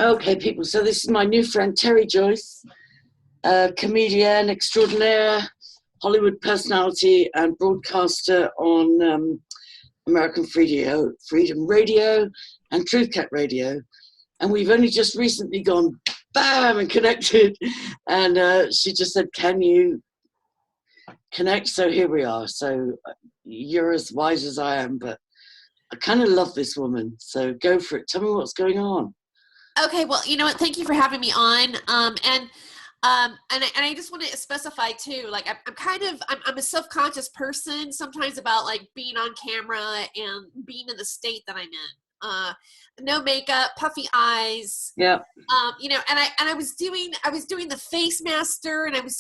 Okay, people. So this is my new friend, TERE JOYCE, comedian extraordinaire, Hollywood personality and broadcaster on American Freedom Radio and Truth Cat Radio. And we've only just recently gone, bam, and connected. And she just said, can you connect? So here we are. So you're as wise as I am, but I kind of love this woman. So go for it. Tell me what's going on. Okay, well, you know what? Thank you for having me on. And I just want to specify too, like I'm a self-conscious person sometimes about like being on camera and being in the state that I'm in. No makeup, puffy eyes. Yeah. And I was doing the face master, and I was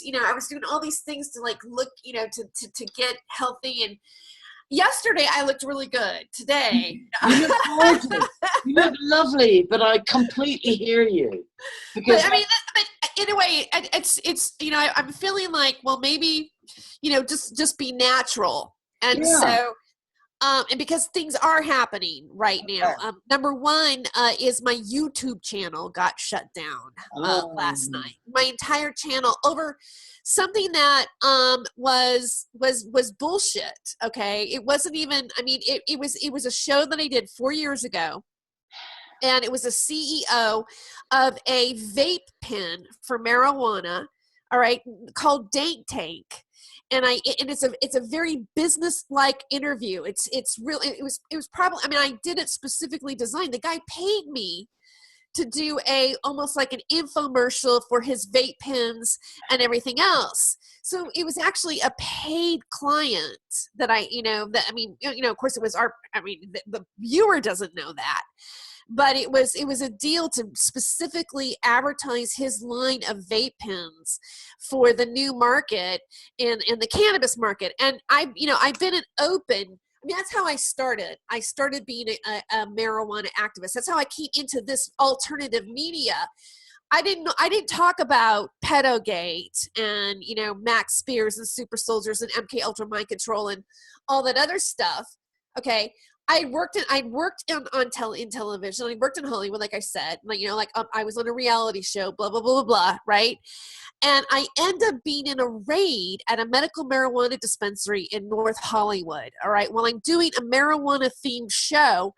doing all these things to like look, to get healthy. And yesterday I looked really good. Today you look gorgeous. You look lovely, but I completely hear you. Because but in a way, it's I'm feeling like, well, maybe just be natural. And so and because things are happening right now. Number one is my YouTube channel got shut down last night. My entire channel over something that was bullshit. Okay, it wasn't even. I mean, it was a show that I did 4 years ago, and it was a CEO of a vape pen for marijuana. All right, called Dank Tank. And it's a very business-like interview. It was probably, I mean, I did it specifically designed. The guy paid me to do almost like an infomercial for his vape pens and everything else. So it was actually a paid client that of course it was the viewer doesn't know that. But it was a deal to specifically advertise his line of vape pens for the new market in the cannabis market. And I've been an open. I mean, that's how I started. I started being a marijuana activist. That's how I came into this alternative media. I didn't talk about Pedogate and Max Spears and Super Soldiers and MK Ultra Mind Control and all that other stuff. Okay. I worked in television. I worked in Hollywood, like I said, I was on a reality show, blah, blah, blah, blah, blah, right? And I end up being in a raid at a medical marijuana dispensary in North Hollywood, all right? While I'm doing a marijuana themed show,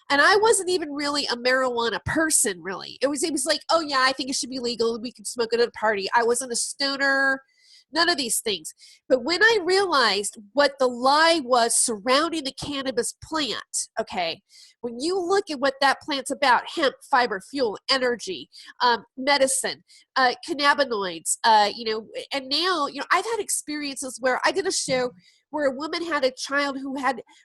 and I wasn't even really a marijuana person, really. It was like, oh yeah, I think it should be legal. We can smoke it at a party. I wasn't a stoner. None of these things. But when I realized what the lie was surrounding the cannabis plant, okay, when you look at what that plant's about, hemp, fiber, fuel, energy, medicine, cannabinoids, and now, I've had experiences where I did a show where a woman had a child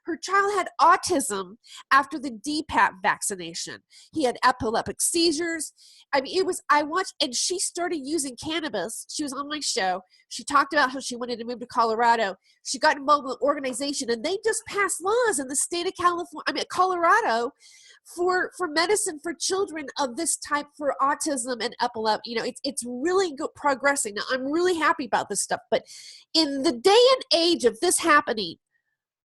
her child had autism after the DPAP vaccination. He had epileptic seizures. I mean, I watched, and she started using cannabis. She was on my show. She talked about how she wanted to move to Colorado. She got involved with an organization, and they just passed laws in the state of Colorado for medicine for children of this type for autism and epilepsy. It's really good progressing. Now, I'm really happy about this stuff, but in the day and age of this happening,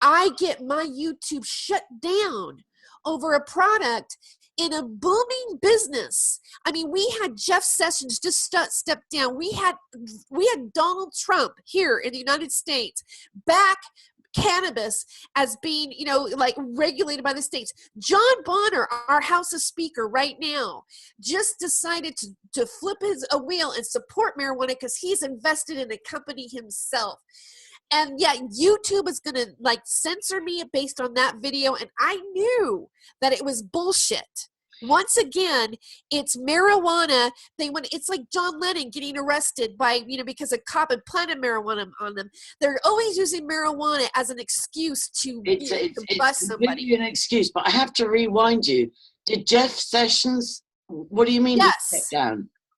I get my YouTube shut down over a product in a booming business. I mean, we had Jeff Sessions just step down. We had Donald Trump here in the United States back cannabis as being, regulated by the states. John Bonner, our House of Speaker right now, just decided to flip a wheel and support marijuana because he's invested in a company himself. And yet YouTube is going to censor me based on that video. And I knew that it was bullshit. Once again, it's marijuana. It's like John Lennon getting arrested because a cop had planted marijuana on them. They're always using marijuana as an excuse to bust somebody. It's an excuse, but I have to rewind you. Did Jeff Sessions, what do you mean? Yes.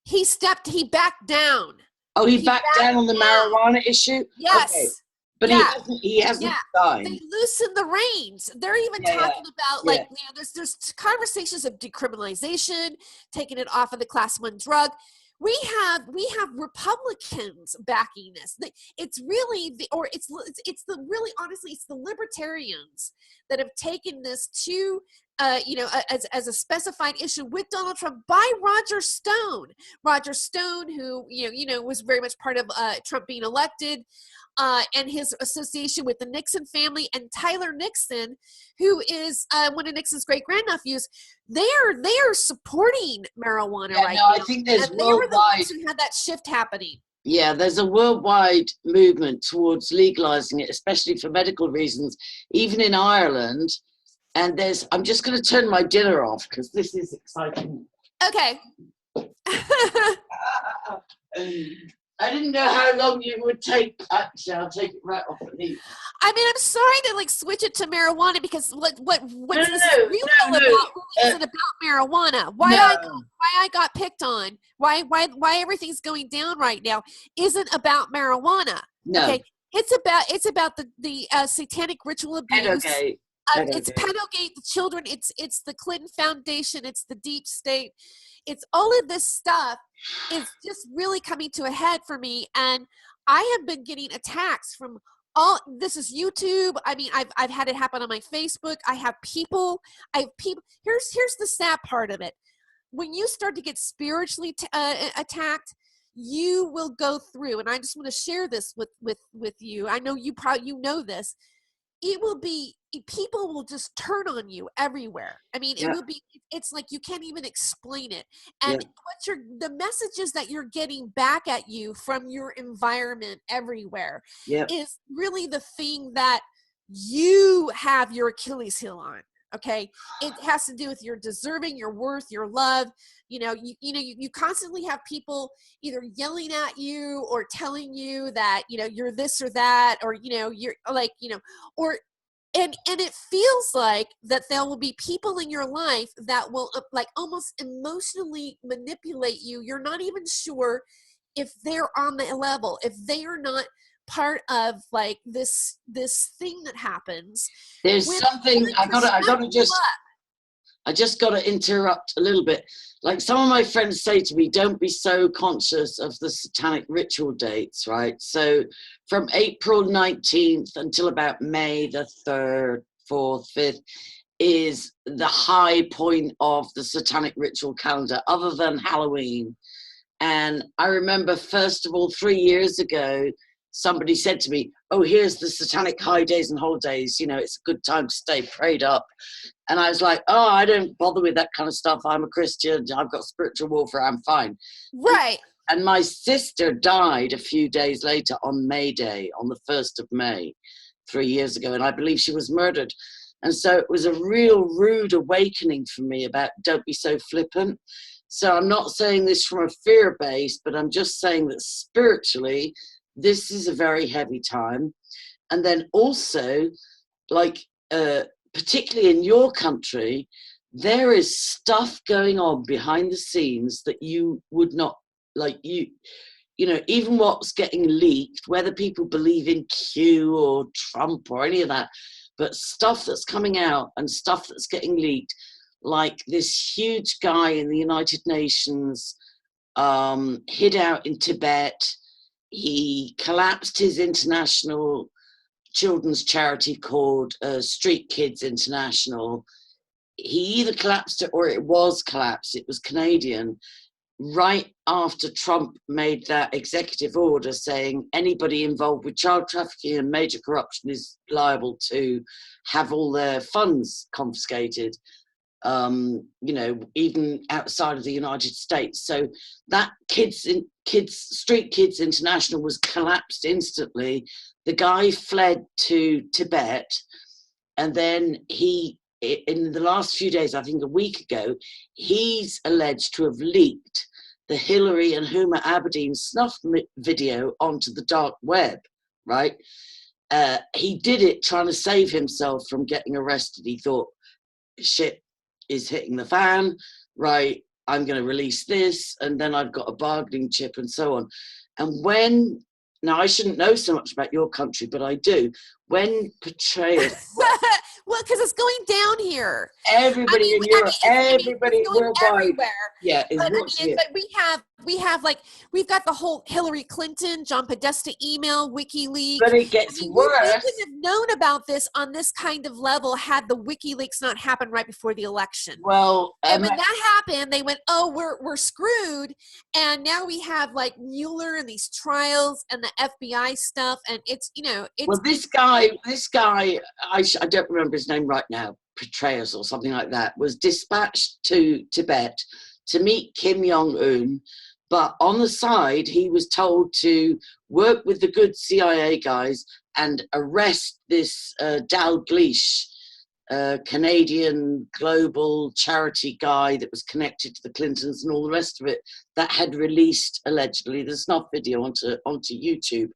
He stepped down? He backed down. Oh, he backed down on the marijuana issue? Yes. Okay. But he hasn't died. They loosened the reins. They're even talking about there's conversations of decriminalization, taking it off of the class 1 drug. we have Republicans backing this. It's really it's the really honestly it's the libertarians that have taken this to as a specified issue with Donald Trump by Roger Stone. Roger Stone, who was very much part of Trump being elected, and his association with the Nixon family, and Tyler Nixon, who is one of Nixon's great grandnephews. They are supporting marijuana right now. I think there's and they were the ones who had that shift happening. Yeah, there's a worldwide movement towards legalizing it, especially for medical reasons, even in Ireland. And I'm just going to turn my dinner off because this is exciting. Okay. I didn't know how long you would take. Actually, I'll take it right off the heat. I mean, I'm sorry to switch it to marijuana because what's this really about? Isn't about marijuana. Why I got picked on? Why everything's going down right now isn't about marijuana. No. Okay, it's about the satanic ritual abuse. It's pedogate, the children. It's the Clinton Foundation. It's the deep state. It's all of this stuff is just really coming to a head for me, and I have been getting attacks from all. This is YouTube. I mean, I've had it happen on my Facebook. I have people. Here's the sad part of it. When you start to get spiritually attacked, you will go through, and I just want to share this with you. I know you know this. It will be, people will just turn on you everywhere. I mean, it will be, it's like you can't even explain it. And the messages that you're getting back at you from your environment everywhere is really the thing that you have your Achilles heel on. Okay. It has to do with your deserving, your worth, your love. You constantly have people either yelling at you or telling you that, you're this or that, or, you're like, or, and it feels like that there will be people in your life that will almost emotionally manipulate you. You're not even sure if they're on the level, if they are not part of this thing that happens. There's something I just got to interrupt a little bit. Like some of my friends say to me, don't be so conscious of the satanic ritual dates, right? So from April 19th until about May the 3rd, 4th, 5th is the high point of the satanic ritual calendar, other than Halloween. And I remember, first of all, 3 years ago, somebody said to me, oh, here's the satanic high days and holidays. It's a good time to stay prayed up. And I was like, oh, I don't bother with that kind of stuff. I'm a Christian. I've got spiritual warfare. I'm fine. Right. And my sister died a few days later on May Day, on the 1st of May, 3 years ago. And I believe she was murdered. And so it was a real rude awakening for me about don't be so flippant. So I'm not saying this from a fear base, but I'm just saying that spiritually, this is a very heavy time. And then also, particularly in your country, there is stuff going on behind the scenes that you would not, even what's getting leaked, whether people believe in Q or Trump or any of that, but stuff that's coming out and stuff that's getting leaked, like this huge guy in the United Nations hid out in Tibet. He collapsed his international children's charity called Street Kids International. He either collapsed it or it was collapsed. It was Canadian. Right after Trump made that executive order saying anybody involved with child trafficking and major corruption is liable to have all their funds confiscated, even outside of the United States. So that Street Kids International was collapsed instantly. The guy fled to Tibet, and then in the last few days, I think a week ago, he's alleged to have leaked the Hillary and Huma Abedin snuff video onto the dark web, right? He did it trying to save himself from getting arrested. He thought, shit is hitting the fan, right? I'm going to release this, and then I've got a bargaining chip and so on. And now I shouldn't know so much about your country, but I do. When portrayed... Well, because it's going down here. Everybody in Europe, everybody worldwide. Everywhere. Yeah, but we have we have like, we've got the whole Hillary Clinton, John Podesta email, WikiLeaks. But it gets worse. We wouldn't have known about this on this kind of level had the WikiLeaks not happened right before the election. Well, and when that happened, they went, "Oh, we're screwed." And now we have like Mueller and these trials and the FBI stuff, and it's, you know, it's. Well, this guy, I don't remember his name right now, Petraeus or something like that, was dispatched to Tibet to meet Kim Jong-un, but on the side, he was told to work with the good CIA guys and arrest this Dalgleish, Canadian global charity guy that was connected to the Clintons and all the rest of it, that had released, allegedly, the snuff video onto YouTube.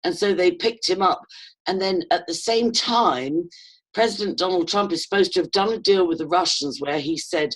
And so they picked him up. And then at the same time, President Donald Trump is supposed to have done a deal with the Russians where he said,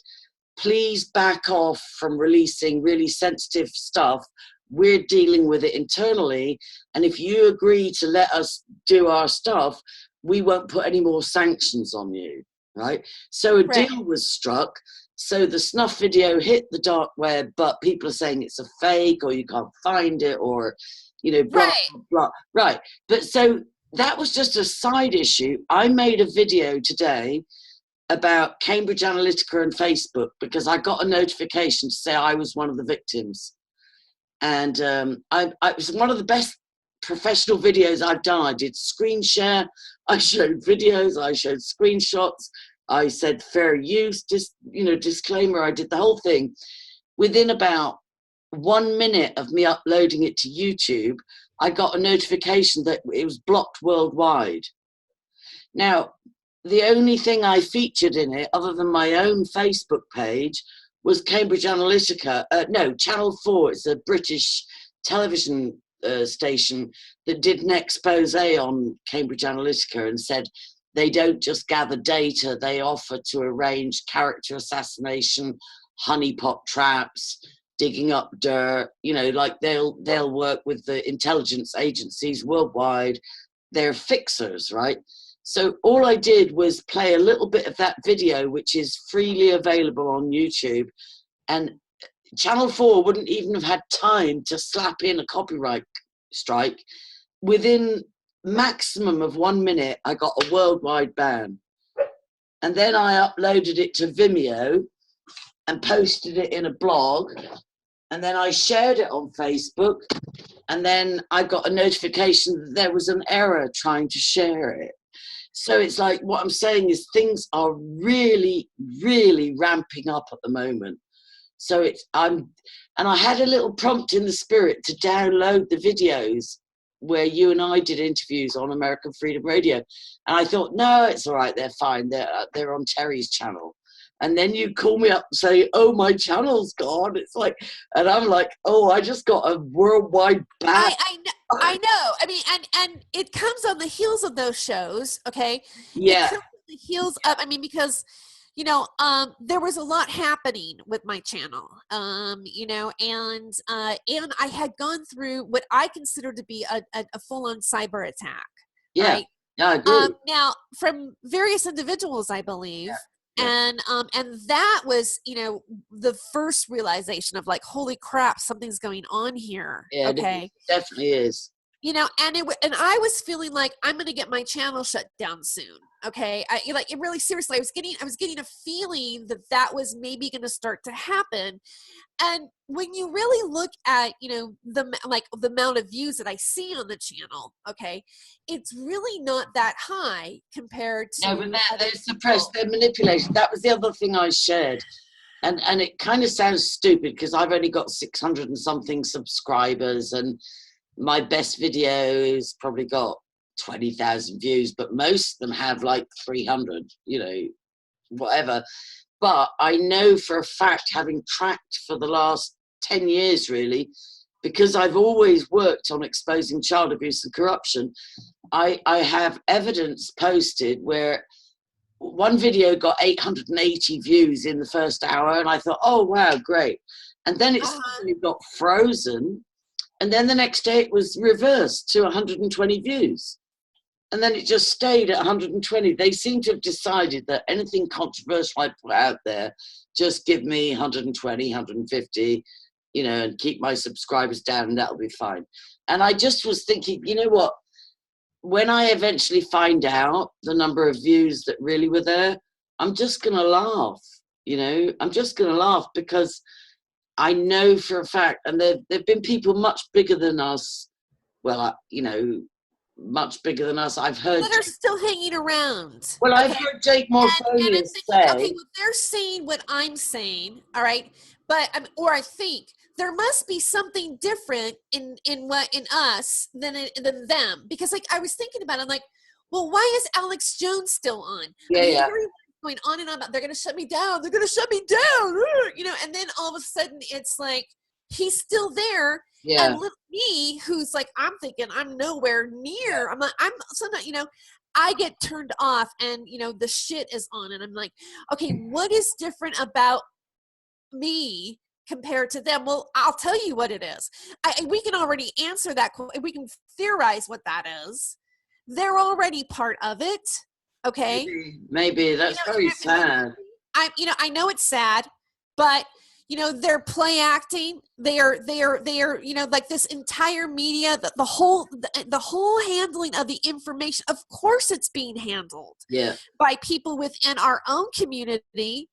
please back off from releasing really sensitive stuff. We're dealing with it internally. And if you agree to let us do our stuff, we won't put any more sanctions on you, right? So a deal was struck. So the snuff video hit the dark web, but people are saying it's a fake or you can't find it or, you know, blah, blah, blah. Right. But so that was just a side issue. I made a video today about Cambridge Analytica and Facebook because I got a notification to say I was one of the victims. And it was one of the best professional videos I've done. I did screen share, I showed videos, I showed screenshots, I said fair use, disclaimer, I did the whole thing. Within about 1 minute of me uploading it to YouTube, I got a notification that it was blocked worldwide. Now, the only thing I featured in it, other than my own Facebook page, was Cambridge Analytica. Channel 4, it's a British television station that did an expose on Cambridge Analytica and said they don't just gather data, they offer to arrange character assassination, honeypot traps, digging up dirt, like they'll work with the intelligence agencies worldwide. They're fixers, right? So all I did was play a little bit of that video, which is freely available on YouTube. And Channel 4 wouldn't even have had time to slap in a copyright strike. Within maximum of 1 minute, I got a worldwide ban. And then I uploaded it to Vimeo and posted it in a blog. And then I shared it on Facebook. And then I got a notification that there was an error trying to share it. So it's like, what I'm saying is things are really, really ramping up at the moment. So I had a little prompt in the spirit to download the videos where you and I did interviews on American Freedom Radio. And I thought, no, it's all right, they're fine. They're on Terry's channel. And then you call me up and say, oh, my channel's gone. It's like, and I'm like, oh, I just got a worldwide ban. I know. I mean, and it comes on the heels of those shows, okay? Yeah. It comes on the heels of, I mean, because, there was a lot happening with my channel, and I had gone through what I consider to be a full-on cyber attack. Yeah. Right? Yeah, I agree. Now, from various individuals, I believe. Yeah. And that was, the first realization of like, holy crap, something's going on here. Yeah, okay. It definitely is. And I was feeling like I'm going to get my channel shut down soon. Okay. It really, seriously, I was getting a feeling that was maybe going to start to happen. And when you really look at, the amount of views that I see on the channel, okay, it's really not that high compared to. No, but they're suppressed, they're manipulated. That was the other thing I shared. And it kind of sounds stupid because I've only got 600 and something subscribers and my best videos probably got 20,000 views, but most of them have like 300, whatever. But I know for a fact, having tracked for the last 10 years, really, because I've always worked on exposing child abuse and corruption, I have evidence posted where one video got 880 views in the first hour, and I thought, oh, wow, great. And then it suddenly got frozen, and then the next day it was reversed to 120 views. And then it just stayed at 120. They seem to have decided that anything controversial I put out there, just give me 120, 150. you know, and keep my subscribers down, and that'll be fine. And I just was thinking, you know what? When I eventually find out the number of views that really were there, I'm just going to laugh, you know? I'm just going to laugh because I know for a fact, and there've been people much bigger than us, well, you know, much bigger than us. I've heard that are still hanging around. Well, I've heard Jake Morphonius say. Okay, well, they're saying what I'm saying, all right? But or I think there must be something different in us than them, because like I was thinking about it, I'm like, well, why is Alex Jones still on? Yeah, I mean, yeah. everyone's going on and on about they're going to shut me down, they're going to shut me down, you know, and then all of a sudden it's like he's still there. Yeah. And little me, who's like, I'm thinking I'm nowhere near. I'm so not, you know, I get turned off and, you know, the shit is on and I'm like, okay, what is different about me compared to them? Well, I'll tell you what it is. We can already answer that. We can theorize what that is. They're already part of it. Okay. Maybe. That's very sad. I know it's sad, but you know, they're play acting. They are, you know, like this entire media, the whole handling of the information. Of course it's being handled by people within our own community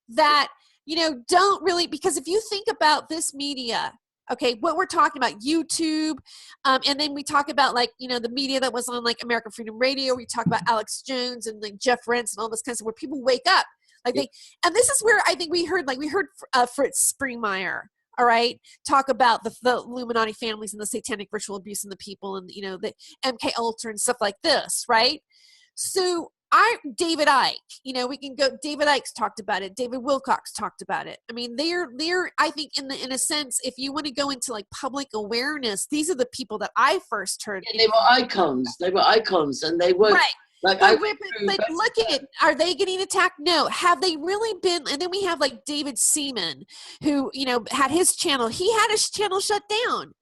that, you know, don't really, because if you think about this media, okay, what we're talking about, YouTube, and then we talk about like, you know, the media that was on like American Freedom Radio, we talk about Alex Jones and like Jeff Rense and all this kind of stuff where people wake up. Like and this is where I think we heard Fritz Springmeier, all right, talk about the Illuminati families and the satanic ritual abuse and the people and, you know, the MK Ultra and stuff like this, right? So David Icke, you know, we can go, David Icke's talked about it. David Wilcox talked about it. I mean, they're, I think in a sense, if you want to go into like public awareness, these are the people that I first heard. Yeah, they were icons. They were icons and they were. Right. Like but look at it. Are they getting attacked? No. Have they really been? And then we have like David Seaman, who, you know, had his channel. He had his channel shut down.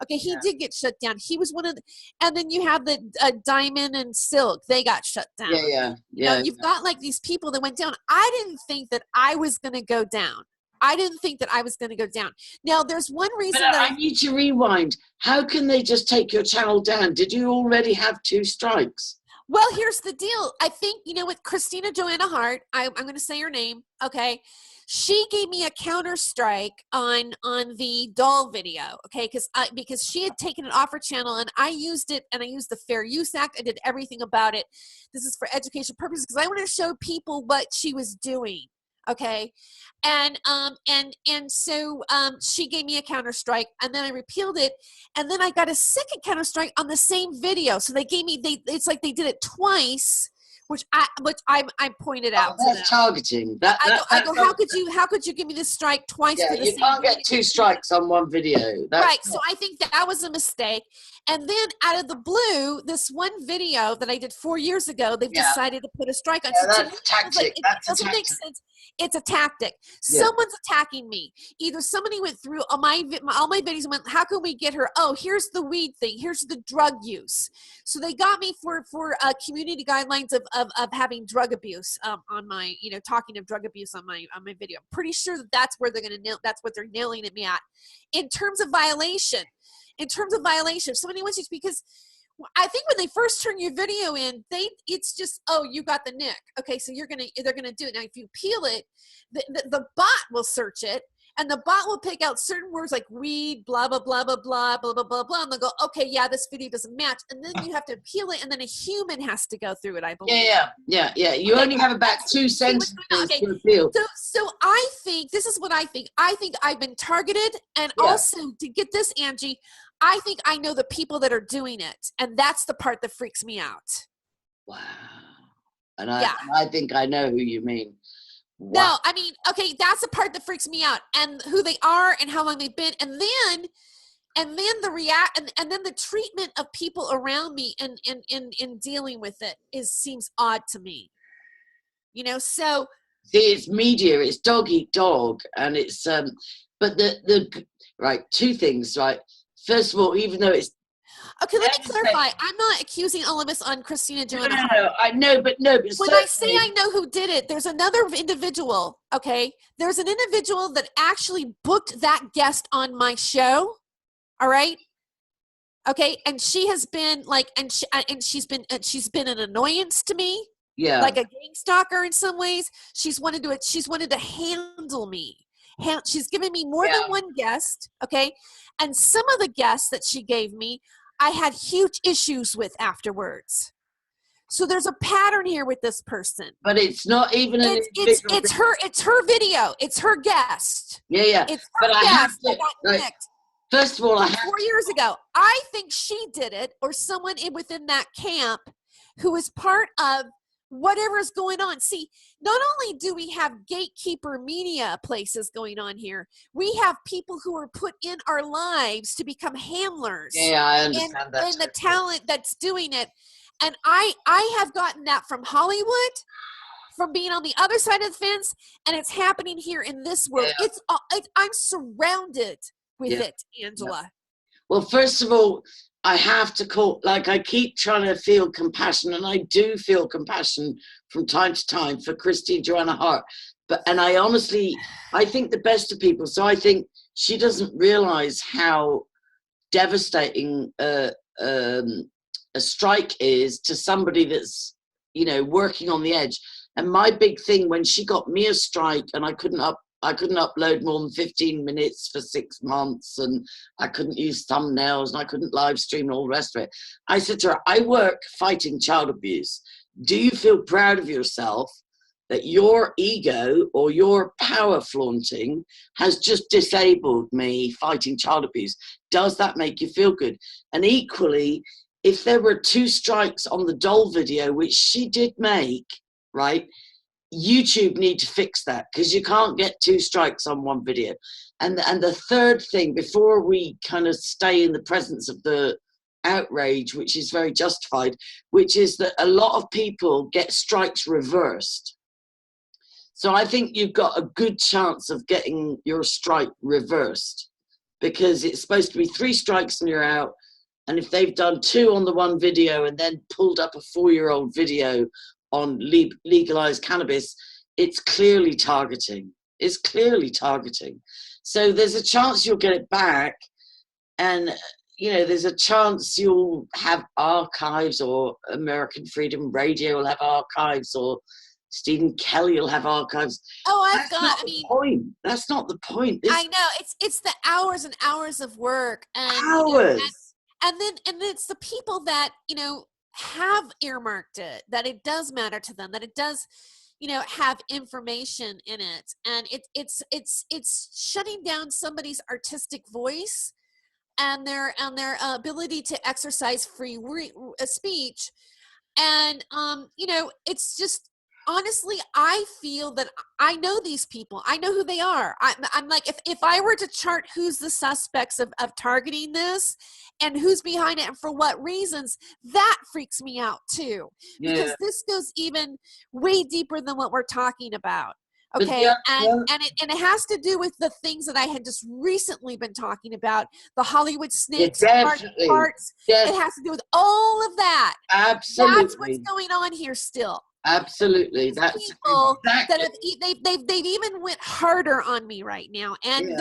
Okay, he did get shut down. He was one of the, and then you have the Diamond and Silk. They got shut down. Yeah. You know, you've got like these people that went down. I didn't think that I was going to go down. Now, there's one reason I need to rewind. How can they just take your channel down? Did you already have 2 strikes? Well, here's the deal. I think, you know, with Christina Joanna Hart, I'm going to say her name, okay? She gave me a counter strike on the doll video, okay? Because she had taken it off her channel and I used it, and I used the Fair Use Act. I did everything about it. This is for education purposes because I wanted to show people what she was doing. Okay. And so she gave me a counter strike and then I repealed it. And then I got a second counter strike on the same video. So they gave me, it's like they did it twice, which I pointed out. That's targeting. I go, how could you give me this strike twice? Yeah, for the you same can't get video? 2 strikes on one video. Right. So I think that was a mistake. And then out of the blue, this one video that I did 4 years ago, they've decided to put a strike on. Yeah, So that's a tactic. it doesn't make sense. It's a tactic. Someone's attacking me. Either somebody went through all my videos and went, how can we get her? Oh, here's the weed thing. Here's the drug use. So they got me for community guidelines of having drug abuse on my, you know, talking of drug abuse on my video. I'm pretty sure that's where they're going to nail. That's what they're nailing at me at. In terms of violation, if somebody wants you to, because I think when they first turn your video in, it's just, oh, you got the nick. Okay, so they're gonna do it. Now, if you peel it, the bot will search it, and the bot will pick out certain words like weed, blah, blah, blah, blah, blah, blah, blah, blah, blah, and they'll go, okay, yeah, this video doesn't match. And then you have to peel it, and then a human has to go through it, I believe. Yeah. You only have about 2 sentences to appeal. So I think, this is what I think. I think I've been targeted, and also, to get this, Angie, I think I know the people that are doing it, and that's the part that freaks me out. Wow. And I think I know who you mean. Wow. No, I mean, okay, that's the part that freaks me out, and who they are and how long they've been, and then and then the treatment of people around me in dealing with it seems odd to me. You know, so see, it's media, it's dog eat dog, and it's but the right, 2 things, right? First of all, even though it's Okay, let me clarify. I'm not accusing all of us on Christina Joanna Hart. No, I know, but no. But when I say I know who did it, there's another individual, okay? There's an individual that actually booked that guest on my show, all right? Okay, and she has been like, and she's been an annoyance to me. Yeah. Like a gang stalker in some ways. She's wanted to handle me. She's given me more than one guest, okay? And some of the guests that she gave me, I had huge issues with afterwards. So there's a pattern here with this person. But it's not even it's her video. It's her guest. Yeah. It's her guest that got nicked. First of all, 4 years ago. I think she did it, or someone within that camp who is part of whatever's going on. See, not only do we have gatekeeper media places going on here, we have people who are put in our lives to become handlers. Yeah, I understand that. And the talent that's doing it. And I have gotten that from Hollywood, from being on the other side of the fence, and it's happening here in this world. Yeah. I'm surrounded with it, Angela. Yeah. Well, first of all, I have to I keep trying to feel compassion, and I do feel compassion from time to time for Christine Joanna Hart. And I honestly, I think the best of people. So I think she doesn't realize how devastating a strike is to somebody that's, working on the edge. And my big thing, when she got me a strike and I couldn't upload more than 15 minutes for 6 months, and I couldn't use thumbnails, and I couldn't live stream and all the rest of it. I said to her, I work fighting child abuse. Do you feel proud of yourself that your ego or your power flaunting has just disabled me fighting child abuse? Does that make you feel good? And equally, if there were 2 strikes on the doll video, which she did make, right? YouTube need to fix that, because you can't get 2 strikes on one video. And the third thing, before we kind of stay in the presence of the outrage, which is very justified, which is that a lot of people get strikes reversed. So I think you've got a good chance of getting your strike reversed, because it's supposed to be 3 strikes and you're out. And if they've done 2 on the one video and then pulled up a 4-year-old video on legalized cannabis, it's clearly targeting. It's clearly targeting. So there's a chance you'll get it back, and there's a chance you'll have archives, or American Freedom Radio will have archives, or Stephen Kelly will have archives. Oh, point. That's not the point. I know it's the hours and hours of work, and hours, and then it's the people that have earmarked it, that it does matter to them, that it does have information in it, and it's shutting down somebody's artistic voice and their ability to exercise free speech. And it's just, honestly, I feel that I know these people. I know who they are. I'm like, if I were to chart who's the suspects of targeting this and who's behind it and for what reasons, that freaks me out too. Yeah. Because this goes even way deeper than what we're talking about. Okay, and it has to do with the things that I had just recently been talking about, the Hollywood snakes, parts. Yes. It has to do with all of that. Absolutely. That's what's going on here still. Absolutely. That's people exactly. that they've even went harder on me right now, and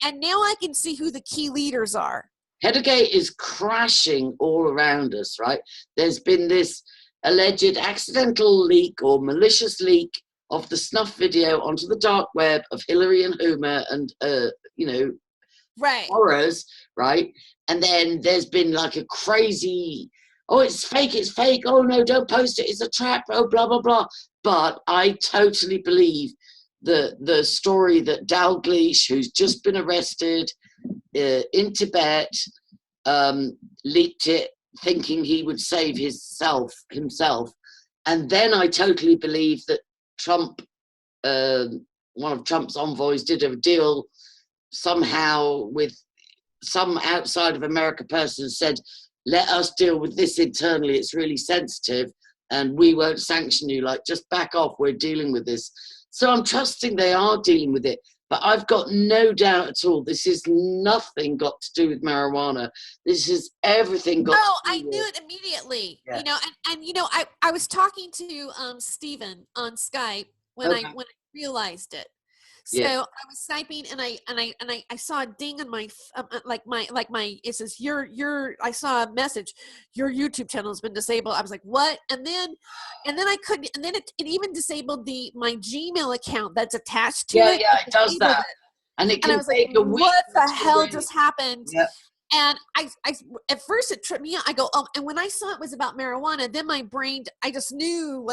and now I can see who the key leaders are. Headergate is crashing all around us, right? There's been this alleged accidental leak or malicious leak of the snuff video onto the dark web of Hillary and Hoomer and right, horrors, right? And then there's been like a crazy, oh, it's fake, oh no, don't post it, it's a trap, oh, blah, blah, blah. But I totally believe the story that Dalgleish, who's just been arrested in Tibet, leaked it thinking he would save himself. And then I totally believe that Trump, one of Trump's envoys, did a deal somehow with some outside of America person, said, let us deal with this internally, it's really sensitive, and we won't sanction you, like, just back off, we're dealing with this. So I'm trusting they are dealing with it. But I've got no doubt at all. This is nothing got to do with marijuana. This is everything got to do I with. knew it immediately. Yeah. You know, and you know, I was talking to Stephen on Skype when I realized it. So Yeah. I was sniping, and I saw a ding on my it says I saw a message, your YouTube channel has been disabled. I was like, what? And then I couldn't, and then it even disabled my Gmail account that's attached to it. Yeah, it does that. And it And I can was like, take a week. what the hell just happened? Yeah. And I at first it tripped me out. I go, oh, and when I saw it was about marijuana, then my brain, I just knew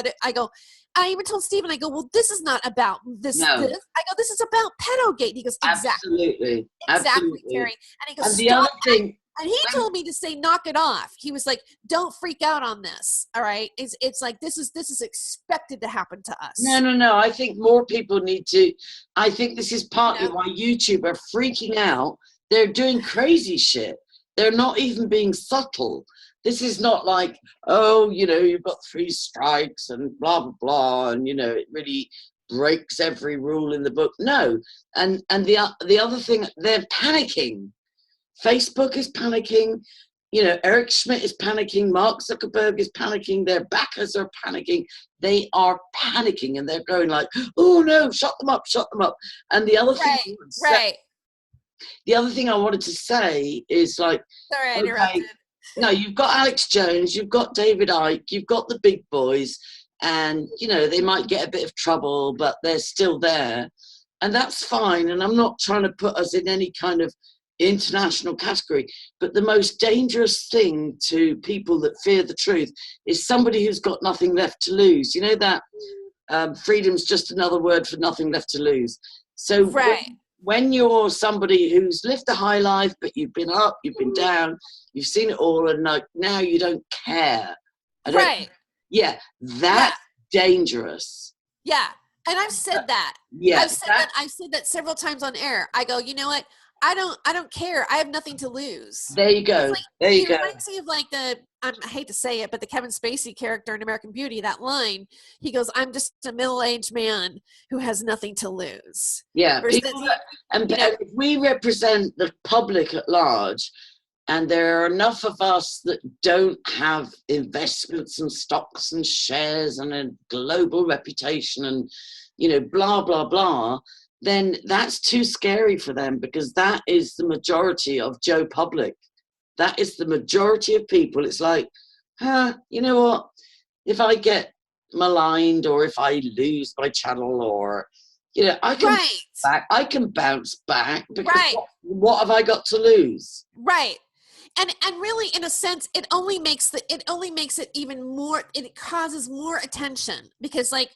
I even told Stephen, I go, well, this is not about this. No. I go, this is about pedogate. He goes, exactly. Exactly, Terry. And he goes, and the other thing. And he told me to say, knock it off. He was like, don't freak out on this. All right. It's like, this is expected to happen to us. No. I think more people need to, I think this is partly why YouTube are freaking out. They're doing crazy shit. They're not even being subtle. This is not like, oh, you know, you've got 3 strikes and blah, blah, blah. And, you know, it really breaks every rule in the book. No. And the other thing, they're panicking. Facebook is panicking. You know, Eric Schmidt is panicking. Mark Zuckerberg is panicking. Their backers are panicking. They are panicking, and they're going like, oh, no, shut them up. And the other thing, the other thing I wanted to say is like, sorry, I interrupted. No, you've got Alex Jones, you've got David Icke, you've got the big boys, and, you know, they might get a bit of trouble, but they're still there. And that's fine. And I'm not trying to put us in any kind of international category, but the most dangerous thing to people that fear the truth is somebody who's got nothing left to lose. You know that freedom's just another word for nothing left to lose. So when you're somebody who's lived a high life, but you've been up, you've been down, you've seen it all, and like now you don't care. Yeah, that's dangerous. Yeah, and I've said that. Yeah, I've said that several times on air. I go, you know what? I don't care. I have nothing to lose. There you go. Like, it reminds me of like I hate to say it, but the Kevin Spacey character in American Beauty, that line, he goes, I'm just a middle-aged man who has nothing to lose. Yeah. If we represent the public at large, and there are enough of us that don't have investments and stocks and shares and a global reputation and, you know, blah, blah, blah, then that's too scary for them, because that is the majority of Joe Public. That is the majority of people. It's like, you know what? If I get maligned, or if I lose my channel, or, you know, I can bounce back because what have I got to lose? Right. And really, in a sense, it only makes it even more, it causes more attention, because like,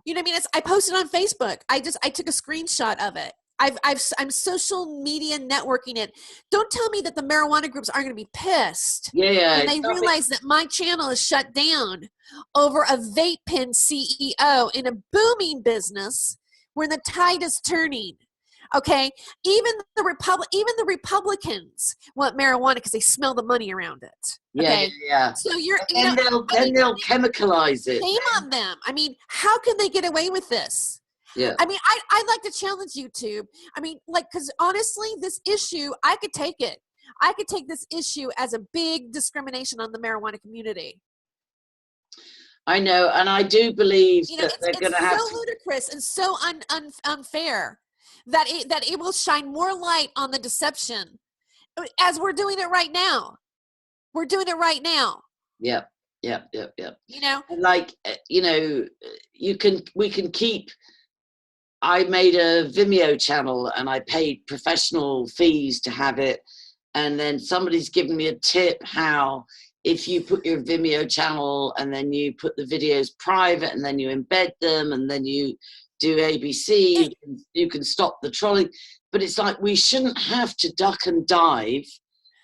you know what I mean? I posted on Facebook. I took a screenshot of it. I'm social media networking it. Don't tell me that the marijuana groups aren't going to be pissed. Yeah. When they realize that my channel is shut down over a vape pen CEO in a booming business where the tide is turning. Okay, even the Republicans want marijuana because they smell the money around it. Okay? Yeah. So they'll chemicalize it. Shame on them. I mean, how can they get away with this? Yeah. I mean, I'd like to challenge YouTube. I mean, like, because honestly, this issue, I could take it. I could take this issue as a big discrimination on the marijuana community. I know, and I do believe that they're going to have. It's so ludicrous and so unfair. That it will shine more light on the deception, as we're doing it right now. We're doing it right now. Yep. You know, like, you know, we can keep. I made a Vimeo channel and I paid professional fees to have it, and then somebody's given me a tip how, if you put your Vimeo channel and then you put the videos private and then you embed them and then you do ABC, you can stop the trolling. But it's like, we shouldn't have to duck and dive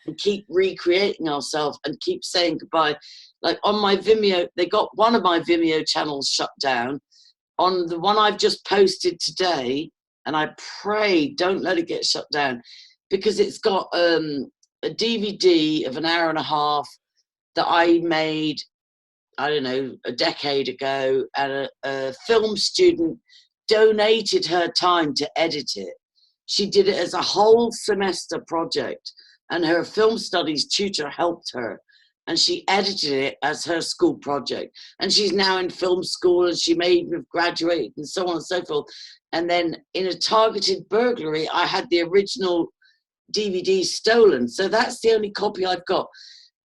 and keep recreating ourselves and keep saying goodbye. Like on my Vimeo, they got one of my Vimeo channels shut down. On the one I've just posted today, and I pray don't let it get shut down, because it's got a DVD of an hour and a half that I made, I don't know, a decade ago, and a film student donated her time to edit it. She did it as a whole semester project, and her film studies tutor helped her, and she edited it as her school project. And she's now in film school, and she may even have graduated, and so on and so forth. And then in a targeted burglary, I had the original DVD stolen. So that's the only copy I've got.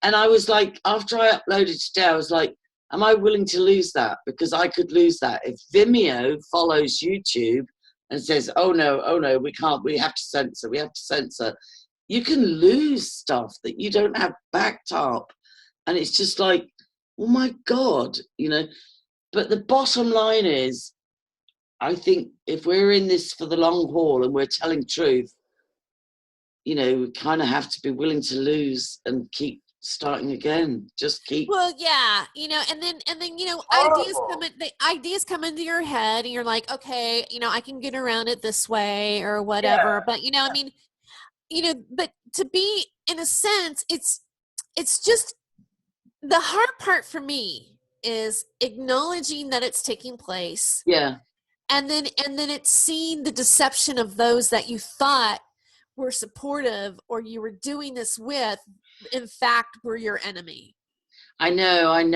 And I was like, after I uploaded today, I was like, am I willing to lose that? Because I could lose that. If Vimeo follows YouTube and says, oh no, we can't, we have to censor. You can lose stuff that you don't have backed up. And it's just like, oh my God, you know. But the bottom line is, I think if we're in this for the long haul and we're telling truth, you know, we kind of have to be willing to lose and keep starting again. Just keep. Well, yeah, you know, and then you know, ideas come into your head, and you're like, okay, you know, I can get around it this way or whatever. Yeah. But you know, I mean, you know, but to be, in a sense, it's just the hard part for me is acknowledging that it's taking place. Yeah. And then it's seeing the deception of those that you thought were supportive or you were doing this with, in fact, were your enemy. I know. And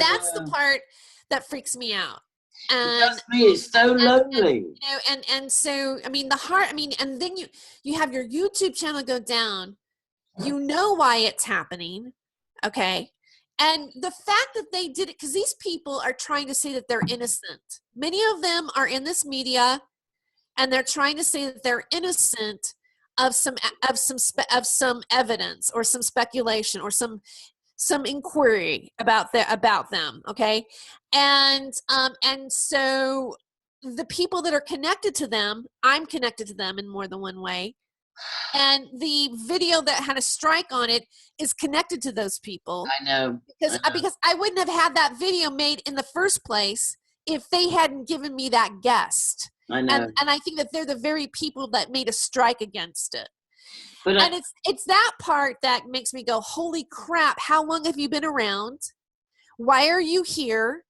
that's the part that freaks me out. And it's so lonely. And so, I mean, and then you have your YouTube channel go down. You know why it's happening. Okay. And the fact that they did it, because these people are trying to say that they're innocent. Many of them are in this media, and they're trying to say that they're innocent of some evidence or some speculation or some inquiry about them. Okay, and so the people that are connected to them, I'm connected to them in more than one way. And the video that had a strike on it is connected to those people. I know. Because I wouldn't have had that video made in the first place if they hadn't given me that guest. I know. And I think that they're the very people that made a strike against it. And it's that part that makes me go, holy crap, how long have you been around? Why are you here?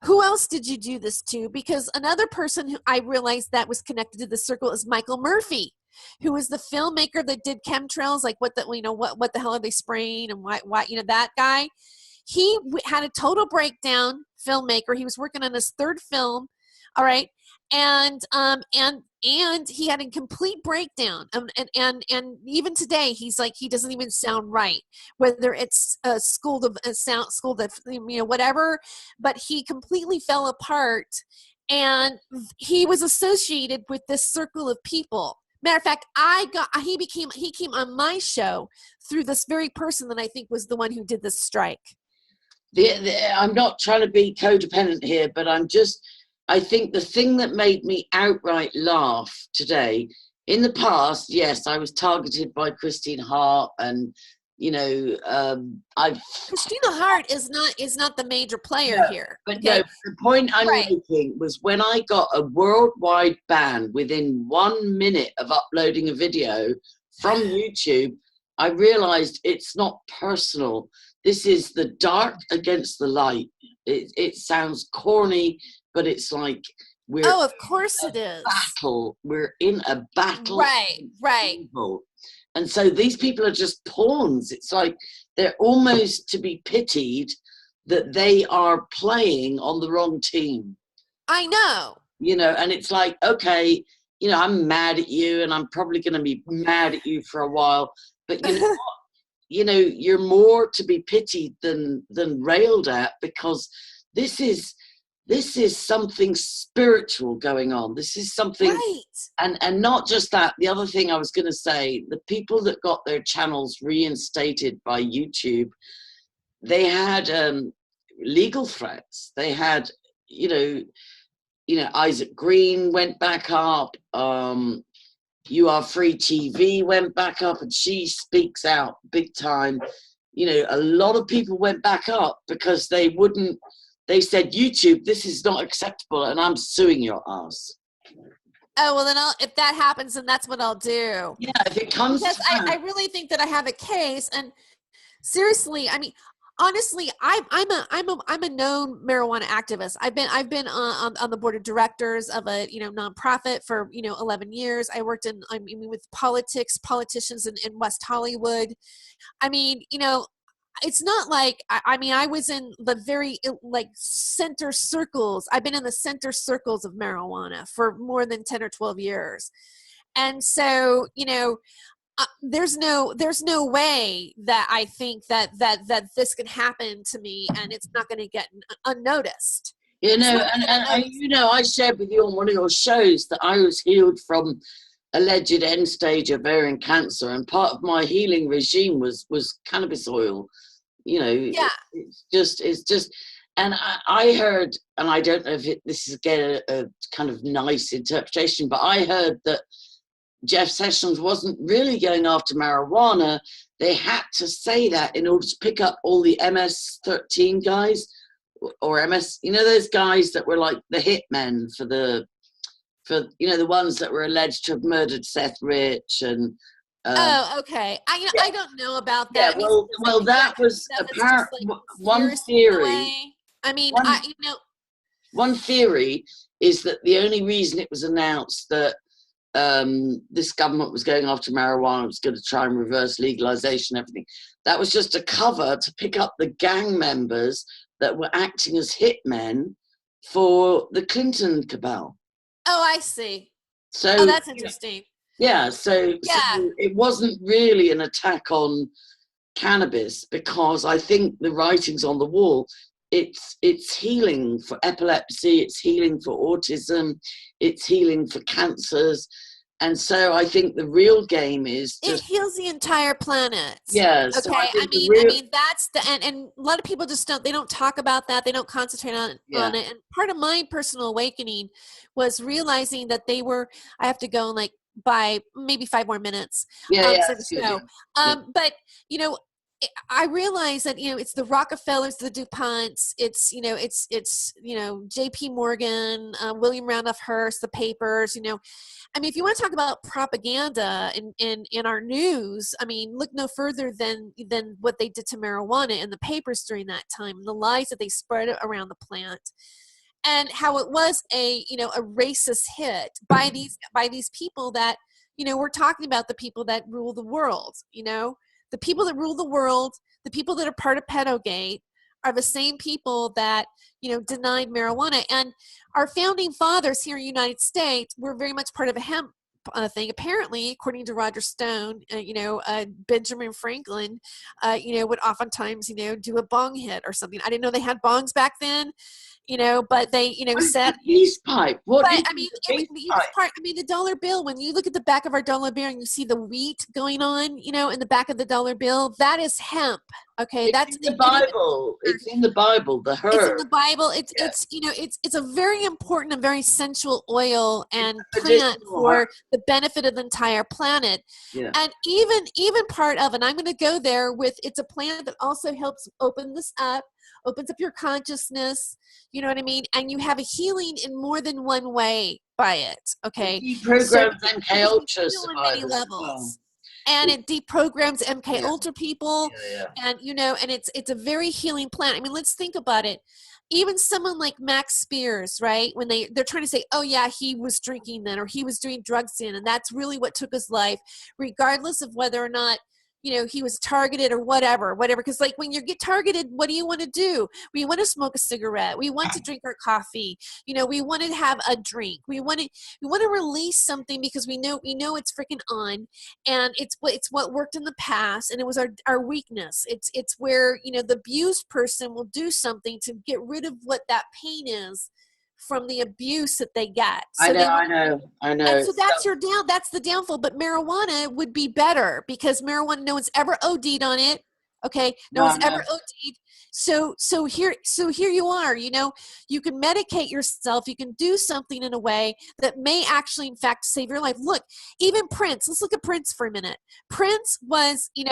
Who else did you do this to? Because another person who I realized that was connected to the circle is Michael Murphy, who was the filmmaker that did chemtrails, like what the hell are they spraying and why, you know, that guy. He had a total breakdown, filmmaker. He was working on his third film, all right, and he had a complete breakdown. And even today, he's like, he doesn't even sound right, whether it's schooled of you know, whatever. But he completely fell apart, and he was associated with this circle of people. Matter of fact, he came on my show through this very person that I think was the one who did this strike. I'm not trying to be codependent here, but I think the thing that made me outright laugh today, in the past, yes, I was targeted by Christine Hart, and you know, Christina Hart is not the major player here. But okay? No, the point I'm making was when I got a worldwide ban within 1 minute of uploading a video from YouTube, I realized it's not personal. This is the dark against the light. It sounds corny, but it's like of course it is. Battle. We're in a battle. Right. People. And so these people are just pawns. It's like they're almost to be pitied that they are playing on the wrong team. I know. You know, and it's like, okay, you know, I'm mad at you, and I'm probably going to be mad at you for a while. But you know what? You know, you're more to be pitied than railed at, because this is something spiritual going on. This is something, right. And not just that. The other thing I was going to say, the people that got their channels reinstated by YouTube, they had legal threats. They had, you know, Isaac Green went back up. You Are Free TV went back up, and she speaks out big time. You know, a lot of people went back up because they said, YouTube, this is not acceptable, and I'm suing your ass. Oh, well, then if that happens, then that's what I'll do. Yeah, if it comes because I really think that I have a case, and seriously, I mean, honestly, I'm a known marijuana activist. I've been on the board of directors of a nonprofit for 11 years. I mean with politicians in West Hollywood. I mean, it's not like I mean I was in the very like center circles. I've been in the center circles of marijuana for more than 10 or 12 years, and so there's no way that I think that this can happen to me and it's not going to get unnoticed. I shared with you on one of your shows that I was healed from alleged end stage ovarian cancer, and part of my healing regime was cannabis oil. Yeah. It's just, and I heard, and I don't know if this is again a kind of nice interpretation, but I heard that Jeff Sessions wasn't really going after marijuana. They had to say that in order to pick up all the MS-13 guys, or MS, those guys that were like the hitmen for the ones that were alleged to have murdered Seth Rich and. Oh, okay. I don't know about that. Yeah, well, that was apparently one theory. I mean, one theory is that the only reason it was announced that this government was going after marijuana, was going to try and reverse legalization, everything, that was just a cover to pick up the gang members that were acting as hitmen for the Clinton cabal. Oh, I see. So that's interesting. Yeah, so it wasn't really an attack on cannabis, because I think the writing's on the wall. It's healing for epilepsy, it's healing for autism, it's healing for cancers. And so I think the real game is it heals the entire planet. Yes. Okay. So I mean that's and a lot of people just don't talk about that. They don't concentrate on it. And part of my personal awakening was realizing that I have to go and by maybe 5 more minutes for the show. But I realize that it's the Rockefellers, the DuPonts, it's J.P. Morgan, William Randolph Hearst, the papers. I mean, if you want to talk about propaganda in our news, I mean, look no further than what they did to marijuana in the papers during that time, the lies that they spread around the plant, and how it was a racist hit by these people that we're talking about, the people that rule the world. The people that rule the world, the people that are part of Pedogate, are the same people that denied marijuana. And our founding fathers here in the United States were very much part of a hemp thing. Apparently, according to Roger Stone, Benjamin Franklin, would oftentimes do a bong hit or something. I didn't know they had bongs back then. But they, said peace pipe. What? But I mean, the dollar bill. When you look at the back of our dollar bill and you see the wheat going on, in the back of the dollar bill, that is hemp. Okay, that's in the Bible. It's in the Bible. The herb. It's in the Bible. It's a very important and very sensual oil and plant for the benefit of the entire planet. Yeah. And even part of, and I'm going to go there with, it's a plant that also helps open this up. Opens up your consciousness, you know what I mean? And you have a healing in more than one way by it, okay? It deprograms MK Ultra many levels. And it deprograms MK Ultra people. And, and it's a very healing plant. I mean, let's think about it. Even someone like Max Spears, right? When they're trying to say, oh yeah, he was drinking then, or he was doing drugs then, and that's really what took his life, regardless of whether or not he was targeted or whatever, because when you get targeted, what do you want to do? We want to smoke a cigarette. We want to drink our coffee. We want to have a drink. We want to release something because we know it's freaking on, and it's what worked in the past, and it was our weakness. It's where, the abused person will do something to get rid of what that pain is from the abuse that they get. So I know. And so that's the downfall. But marijuana would be better, because marijuana, no one's ever OD'd on it. Okay, no one's ever OD'd. So here you are, you know, you can medicate yourself, you can do something in a way that may actually in fact save your life. Look, even Prince, let's look at Prince for a minute. Prince was, he,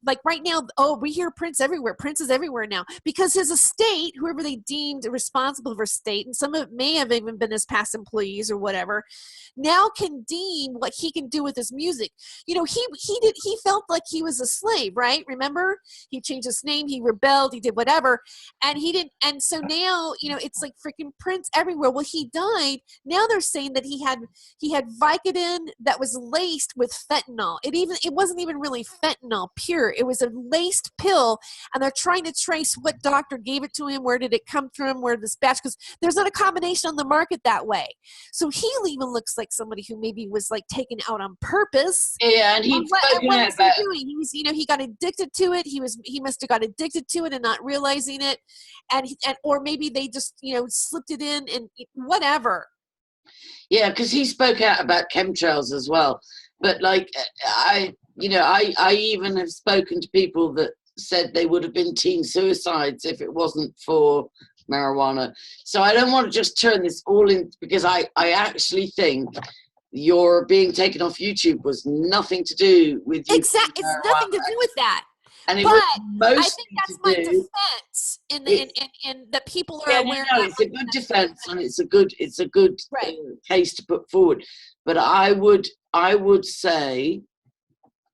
like right now, oh, we hear Prince everywhere. Prince is everywhere now because his estate, whoever they deemed responsible for estate, and some of it may have even been his past employees or whatever, now can deem what he can do with his music. You know, he felt like he was a slave, right? Remember, he changed his name, he rebelled, he did whatever, and he didn't. And so now, you know, it's like freaking Prince everywhere. Well, he died. Now they're saying that he had Vicodin that was laced with fentanyl. It wasn't even really fentanyl pure. It was a laced pill, and they're trying to trace what doctor gave it to him, where did it come from, where this batch, because there's not a combination on the market that way. So he even looks like somebody who maybe was like taken out on purpose. Yeah, and what was he doing? He was, you know, he got addicted to it. He must have got addicted to it and not realizing it, and or maybe they just, you know, slipped it in and whatever. Yeah, because he spoke out about chemtrails as well. But like I even have spoken to people that said they would have been teen suicides if it wasn't for marijuana. So I don't want to just turn this all in, because I actually think your being taken off YouTube was nothing to do with you. Exactly, it's nothing to do with that. And it but was mostly I think that's my defense in that people are aware. No, it's a good defense, and it's a good right. Case to put forward. But I would say,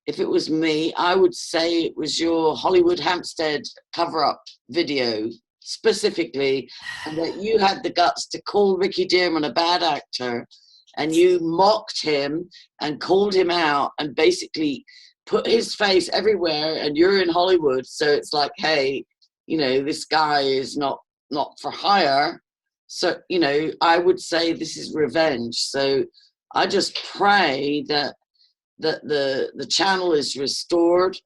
if it was me, I would say it was your Hollywood Hampstead cover-up video specifically, and that you had the guts to call Ricky Dearman a bad actor, and you mocked him and called him out and basically put his face everywhere, and you're in Hollywood, so it's like, hey, you know, this guy is not for hire. So, you know, I would say this is revenge. So I just pray that the channel is restored.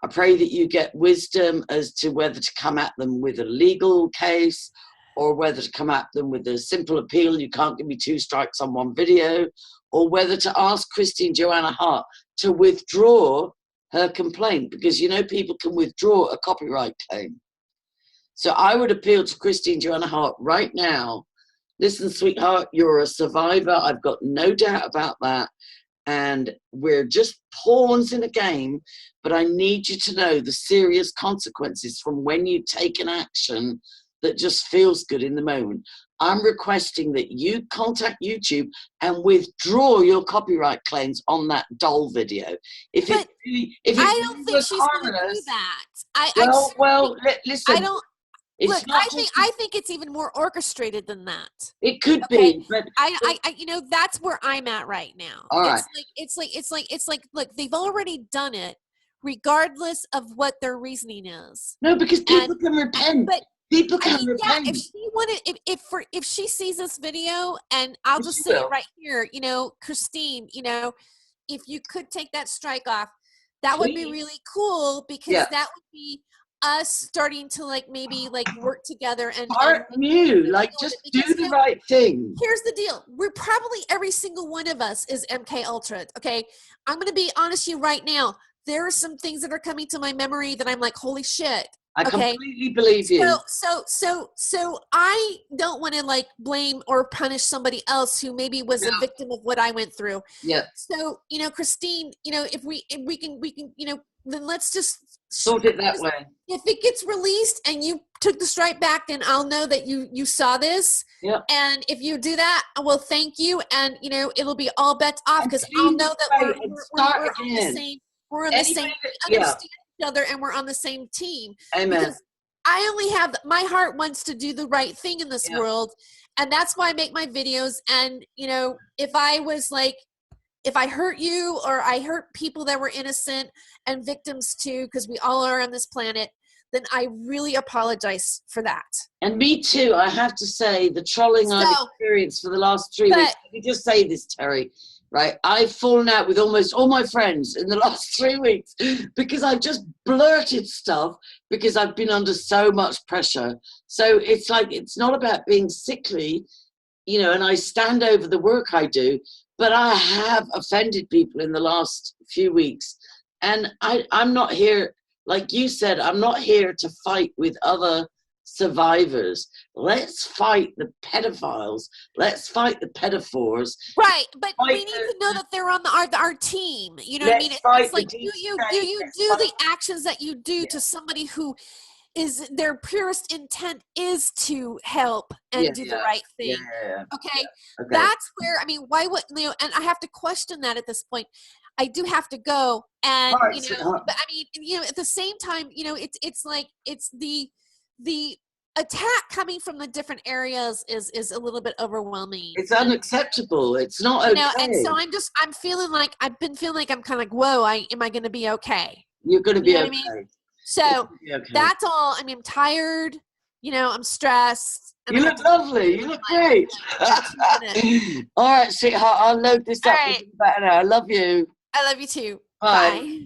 I pray that you get wisdom as to whether to come at them with a legal case or whether to come at them with a simple appeal, you can't give me 2 strikes on one video, or whether to ask Christine Joanna Hart to withdraw her complaint, because, you know, people can withdraw a copyright claim. So I would appeal to Christine Joanna Hart right now. Listen, sweetheart, you're a survivor. I've got no doubt about that. And we're just pawns in a game, but I need you to know the serious consequences from when you take an action that just feels good in the moment. I'm requesting that you contact YouTube and withdraw your copyright claims on that doll video. If I don't think she's going to do that. Listen. I don't. Look, I think it's even more orchestrated than that. It could be, but I you know, that's where I'm at right now. All right. It's like look, they've already done it, regardless of what their reasoning is. No, because people can repent. But people can repent. Yeah, if she wanted, if she sees this video, and I'll just say it right here, you know, Christine, you know, if you could take that strike off, that would be really cool, because that would be us starting to like maybe like work together and just do the right thing. Here's the deal. We're probably, every single one of us is MK Ultra. Okay. I'm going to be honest with you right now. There are some things that are coming to my memory that I'm like, holy shit. I completely believe you. So I don't want to like blame or punish somebody else who maybe was a victim of what I went through. Yeah. So, you know, Christine, you know, if we can, you know, then let's just sort it that way. If it gets released and you took the strike back, then I'll know that you saw this. Yeah. And if you do that, well, thank you. And, you know, it'll be all bets off, because I'll know that we're on the same, we understand each other, and we're on the same team. Amen. Because I only have, my heart wants to do the right thing in this world. And that's why I make my videos. And, you know, if I was like, if I hurt you, or I hurt people that were innocent and victims too, because we all are on this planet, then I really apologize for that. And me too. I have to say, the trolling I've experienced for the last 3 weeks, let me just say this, Terry, right? I've fallen out with almost all my friends in the last 3 weeks because I just blurted stuff because I've been under so much pressure. So it's like, it's not about being sickly, you know, and I stand over the work I do, but I have offended people in the last few weeks. And I'm not here, like you said, I'm not here to fight with other survivors. Let's fight the pedophiles. Let's fight the pedophores. Right, but we need to know that they're on our team. You know what I mean? It's like, do you do the actions that you do to somebody who is their purest intent is to help and do the right thing? Okay? That's where, I mean, why would, you know, and I have to question that at this point. I do have to go, and you know, but I mean, you know, at the same time, you know, it's like it's the attack coming from the different areas is a little bit overwhelming. It's unacceptable. It's not okay. You know, and so I'm feeling like I'm kind of like, whoa, am I going to be okay? You're going to be okay. I mean? So that's all. I mean, I'm tired. You know, I'm stressed. You look lovely. You look great. All right, sweetheart. I'll load this up in about an hour. I love you. I love you too. Bye. Bye.